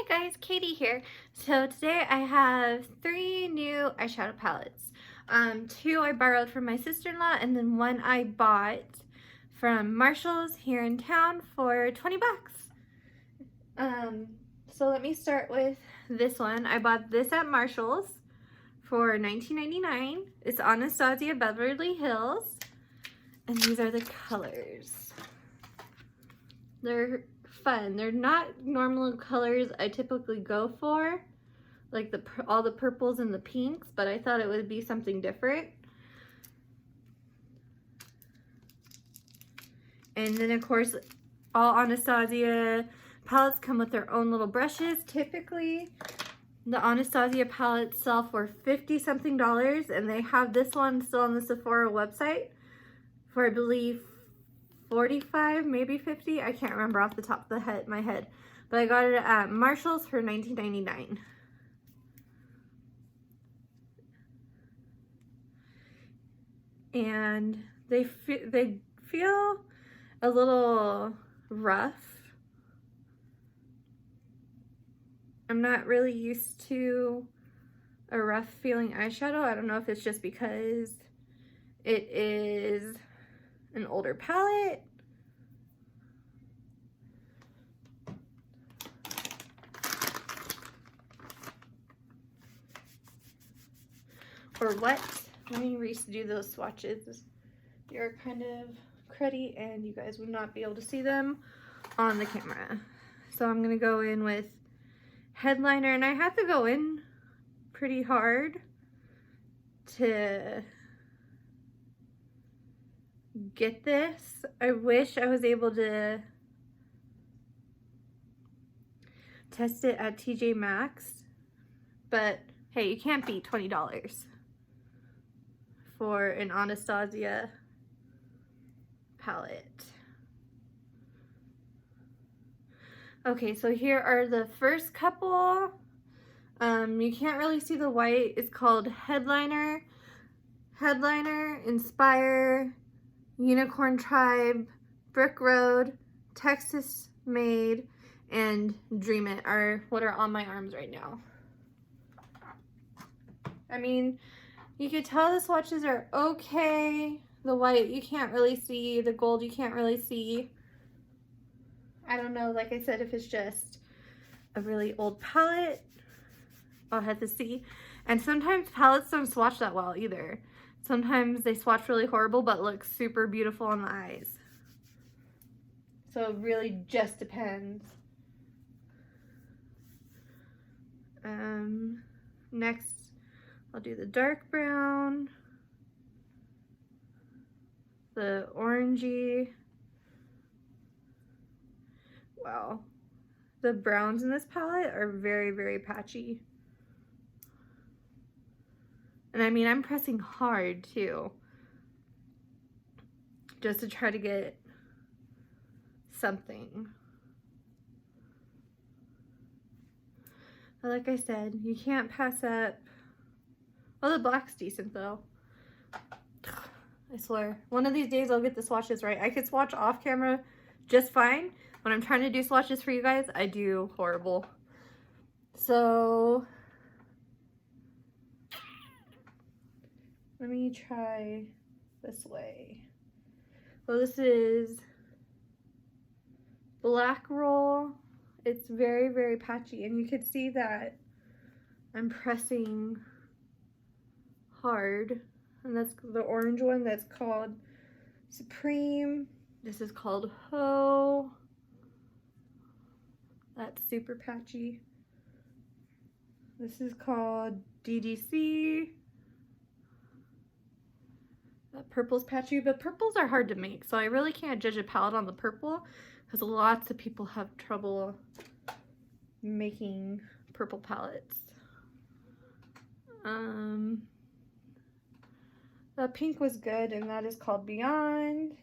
Hi guys, Katie here. So today I have 3 new eyeshadow palettes. 2 I borrowed from my sister-in-law and then 1 I bought from Marshall's here in town for 20 bucks. So let me start with this one. I bought this at Marshall's for $19.99. It's Anastasia Beverly Hills and these are the colors. They're fun. They're not normal colors I typically go for, like all the purples and the pinks, but I thought it would be something different. And then of course, all Anastasia palettes come with their own little brushes. Typically, the Anastasia palettes sell for $50-something, and they have this one still on the Sephora website for, I believe, 45, maybe 50. I can't remember off the top of my head, but I got it at Marshall's for $19.99. And they feel a little rough. I'm not really used to a rough feeling eyeshadow. I don't know if it's just because it is an older palette. Or what? Let me redo those swatches. They're kind of cruddy and you guys would not be able to see them on the camera. So I'm gonna go in with headliner, and I have to go in pretty hard to get this. I wish I was able to test it at TJ Maxx, but hey, you can't beat $20 for an Anastasia palette. Okay, so here are the first couple. You can't really see the white. It's called Headliner, Inspire, Unicorn Tribe, Brick Road, Texas Made, and Dream It are what are on my arms right now. I mean, you could tell the swatches are okay. The white you can't really see, the gold you can't really see. I don't know, like I said, if it's just a really old palette, I'll have to see. And sometimes palettes don't swatch that well either. Sometimes they swatch really horrible but look super beautiful on the eyes. So it really just depends. Next, I'll do the dark brown, the orangey. Wow, the browns in this palette are very, very patchy. And I mean, I'm pressing hard too, just to try to get something. But like I said, you can't pass up. Oh, the black's decent though. I swear, one of these days I'll get the swatches right. I could swatch off camera just fine. When I'm trying to do swatches for you guys, I do horrible. So let me try this way. So this is Black Roll. It's very, very patchy, and you can see that I'm pressing hard. And that's the orange one that's called Supreme. This is called Ho. That's super patchy. This is called DDC. That purple's patchy, but purples are hard to make, so I really can't judge a palette on the purple because lots of people have trouble making purple palettes. The pink was good, and that is called Beyond.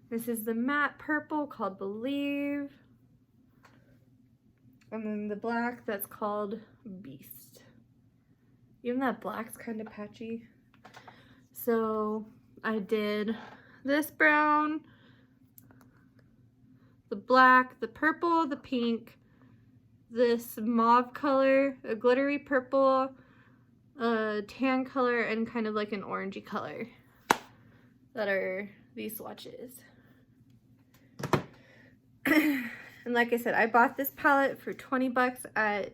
This is the matte purple called Believe. And then the black, that's called Beast. Even that black's kind of patchy. So I did this brown, the black, the purple, the pink, this mauve color, a glittery purple, a tan color, and kind of like an orangey color that are these swatches. And like I said, I bought this palette for 20 bucks at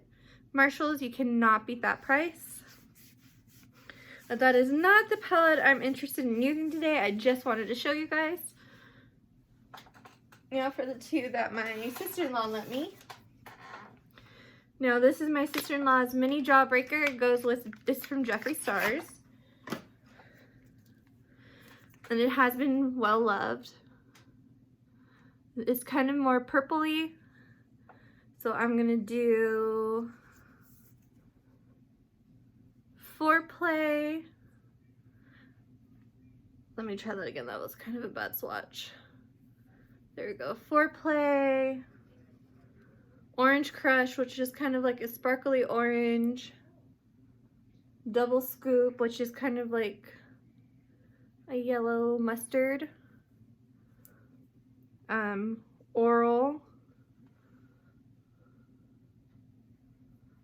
Marshall's. You cannot beat that price. But that is not the palette I'm interested in using today. I just wanted to show you guys. Now for the two that my sister-in-law lent me. Now this is my sister-in-law's mini jawbreaker. It goes with this from Jeffree Stars. And it has been well loved. It's kind of more purpley. So I'm gonna do Foreplay. Let me try that again. That was kind of a bad swatch. There we go. Foreplay. Orange Crush, which is kind of like a sparkly orange. Double Scoop, which is kind of like a yellow mustard. Oral,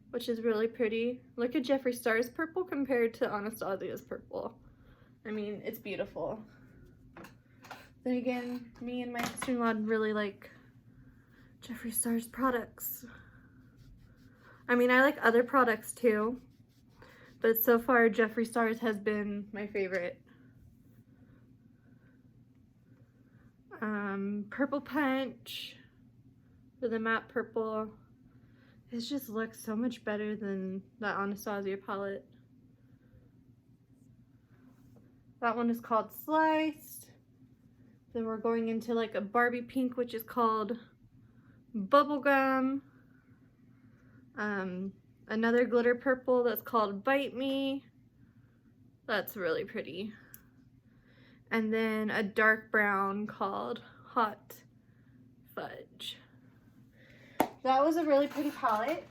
which is really pretty. Look at Jeffree Star's purple compared to Anastasia's purple. I mean, it's beautiful. Then again, me and my sister-in-law really like Jeffree Star's products. I mean, I like other products too, but so far Jeffree Star's has been my favorite. Purple Punch for the matte purple. It just looks so much better than that Anastasia palette. That one is called Sliced. Then we're going into like a Barbie pink, which is called Bubblegum. Another glitter purple that's called Bite Me. That's really pretty. And then a dark brown called Hot Fudge. That was a really pretty palette.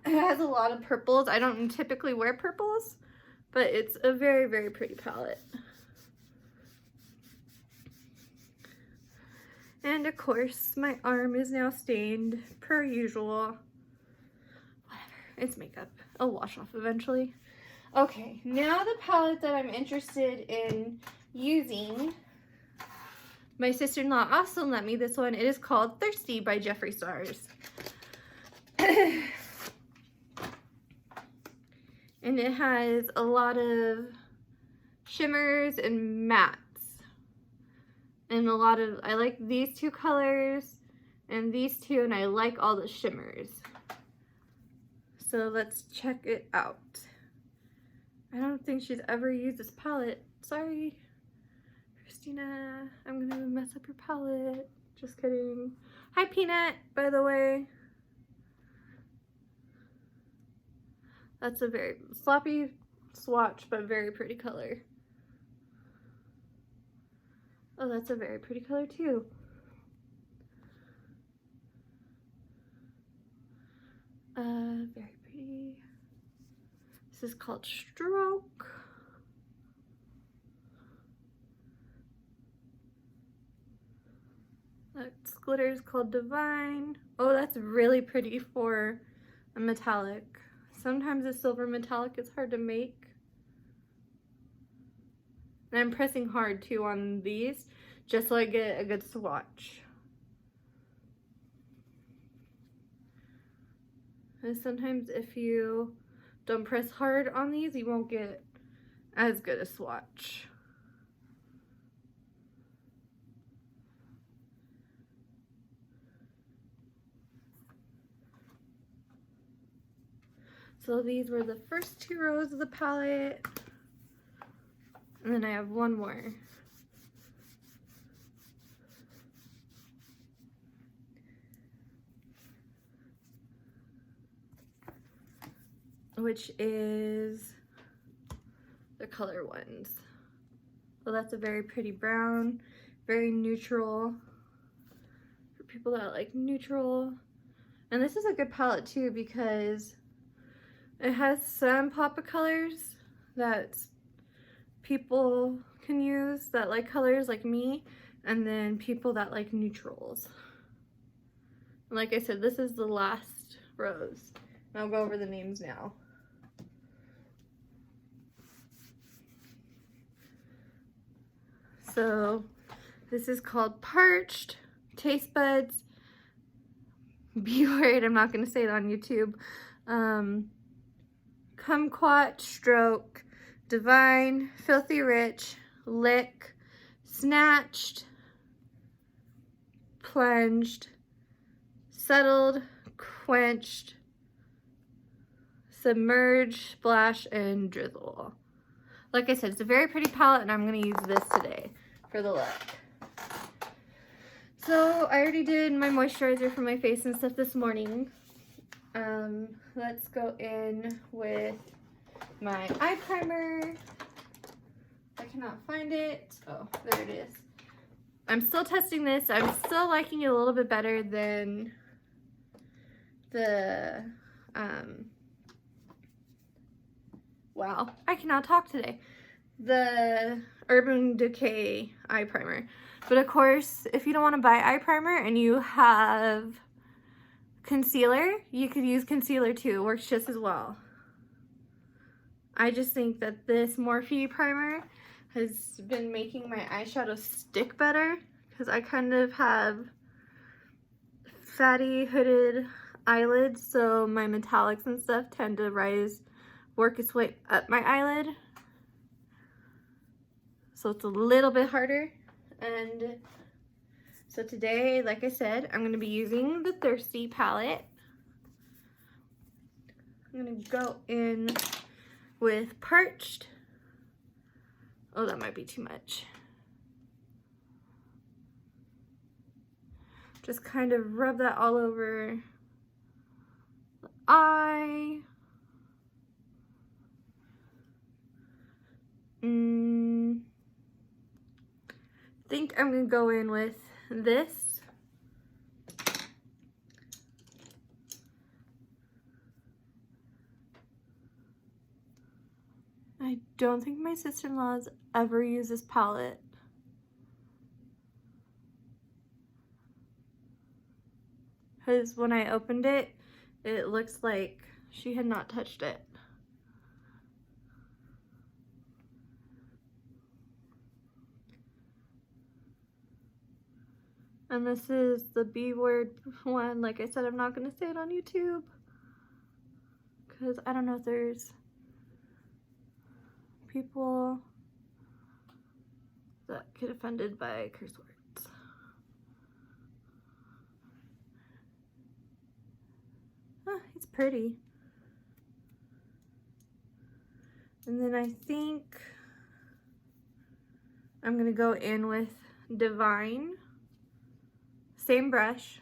It has a lot of purples. I don't typically wear purples, but it's a very, very pretty palette. And of course, my arm is now stained, per usual. Whatever, it's makeup. I'll wash off eventually. Okay, now the palette that I'm interested in using. My sister-in-law also lent me this one. It is called Thirsty by Jeffree Stars. And it has a lot of shimmers and mattes. And a lot of, I like these two colors and these two, and I like all the shimmers. So let's check it out. I don't think she's ever used this palette. Sorry, Christina, I'm gonna mess up your palette. Just kidding. Hi, Peanut, by the way. That's a very sloppy swatch, but very pretty color. Oh, that's a very pretty color too. Very pretty. This is called Stroke. That glitter is called Divine. Oh, that's really pretty for a metallic. Sometimes a silver metallic is hard to make. And I'm pressing hard too on these, just so I get a good swatch. And sometimes if you don't press hard on these, you won't get as good a swatch. So these were the first two rows of the palette. And then I have one more. Which is the color ones. So that's a very pretty brown, very neutral for people that like neutral. And this is a good palette too because it has some pop of colors that people can use that like colors like me, and then people that like neutrals. Like I said, this is the last Rose. And I'll go over the names now. So this is called Parched, Taste Buds, be worried I'm not going to say it on YouTube, Kumquat, Stroke, Divine, Filthy Rich, Lick, Snatched, Plunged, Settled, Quenched, Submerge, Splash, and Drizzle. Like I said, it's a very pretty palette, and I'm going to use this today for the look. So I already did my moisturizer for my face and stuff this morning. Let's go in with my eye primer. I cannot find it. Oh, there it is. I'm still testing this. I'm still liking it a little bit better than the, wow, I cannot talk today. The Urban Decay eye primer. But of course, if you don't want to buy eye primer and you have concealer, you could use concealer too. It works just as well. I just think that this Morphe primer has been making my eyeshadow stick better because I kind of have fatty hooded eyelids, so my metallics and stuff tend to work its way up my eyelid. So it's a little bit harder. And so today, like I said, I'm going to be using the Thirsty palette. I'm going to go in with Parched. Oh, that might be too much. Just kind of rub that all over the eye. I think I'm going to go in with this. I don't think my sister-in-law's ever used this palette. Because when I opened it, it looks like she had not touched it. And this is the B word one. Like I said, I'm not going to say it on YouTube because I don't know if there's people that get offended by curse words. It's pretty. And then I think I'm going to go in with Divine. Same brush.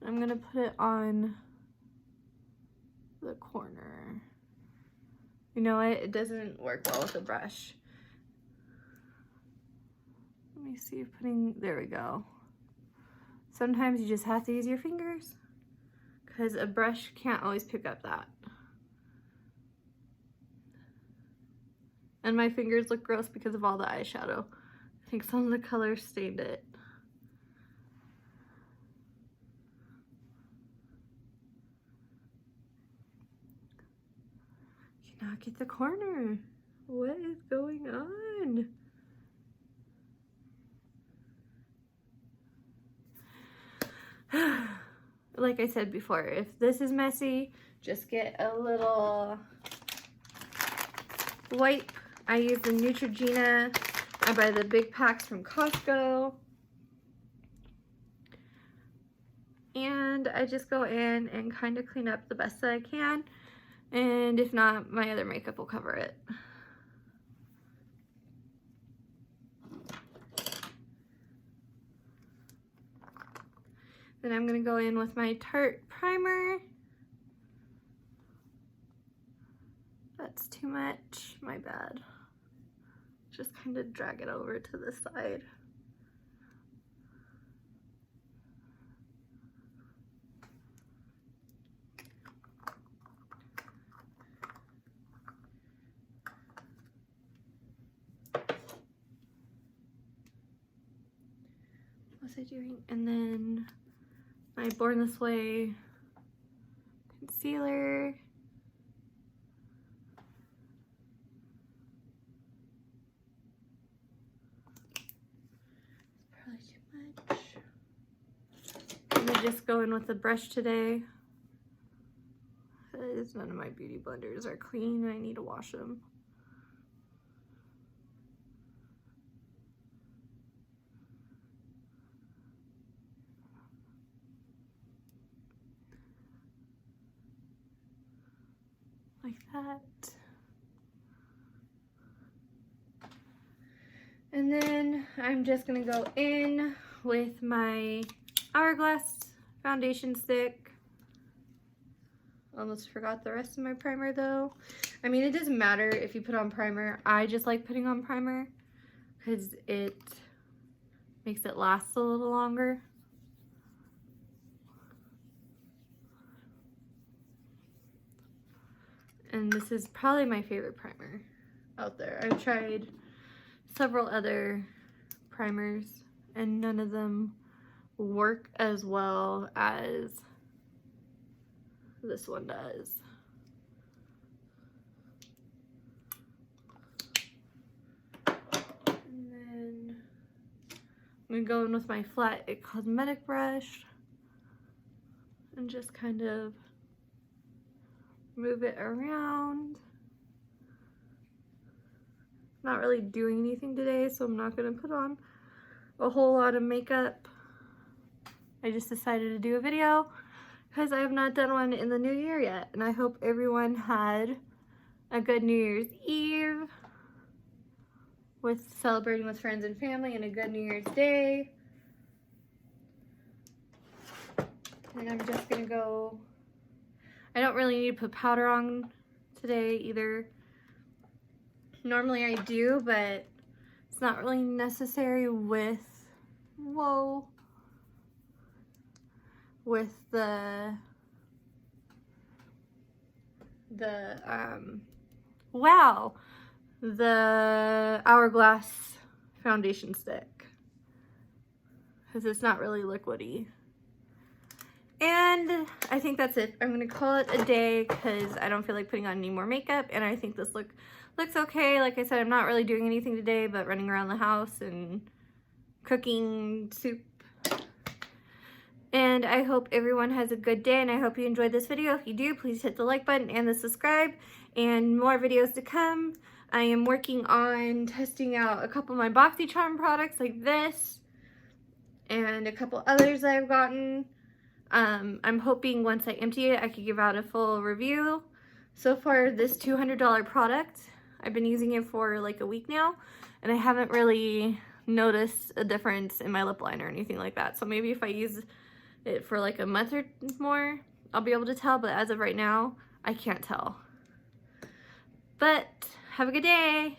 I'm gonna put it on the corner. You know what? It doesn't work well with a brush. Let me see if there we go. Sometimes you just have to use your fingers because a brush can't always pick up that. And my fingers look gross because of all the eyeshadow. I think some of the color stained it. Cannot get the corner. What is going on? Like I said before, if this is messy, just get a little wipe. I use the Neutrogena. I buy the big packs from Costco. And I just go in and kind of clean up the best that I can. And if not, my other makeup will cover it. Then I'm going to go in with my Tarte primer. That's too much, my bad. Just kind of drag it over to the side. What was I doing? And then my Born This Way concealer. Probably too much. I'm gonna just go in with the brush today, because none of my beauty blenders are clean and I need to wash them. Like that. And then I'm just gonna go in with my Hourglass foundation stick. Almost forgot the rest of my primer though. I mean, it doesn't matter if you put on primer. I just like putting on primer because it makes it last a little longer. And this is probably my favorite primer out there. I've tried several other primers and none of them work as well as this one does. And then I'm gonna go in with my flat cosmetic brush and just kind of move it around. Not really doing anything today, so I'm not gonna put on a whole lot of makeup. I just decided to do a video because I have not done one in the new year yet, and I hope everyone had a good New Year's Eve with celebrating with friends and family, and a good New Year's Day. And I'm just gonna go, I don't really need to put powder on today either. Normally I do, but it's not really necessary with, whoa, with the Hourglass foundation stick, because it's not really liquidy. And I think that's it. I'm gonna call it a day because I don't feel like putting on any more makeup, and I think this looks okay. Like I said, I'm not really doing anything today but running around the house and cooking soup. And I hope everyone has a good day, and I hope you enjoyed this video. If you do, please hit the like button and the subscribe, and more videos to come. I am working on testing out a couple of my BoxyCharm products like this and a couple others I've gotten. I'm hoping once I empty it, I could give out a full review. So far, this $200 product, I've been using it for like a week now, and I haven't really noticed a difference in my lip liner or anything like that. So maybe if I use it for like a month or more, I'll be able to tell, but as of right now, I can't tell. But have a good day.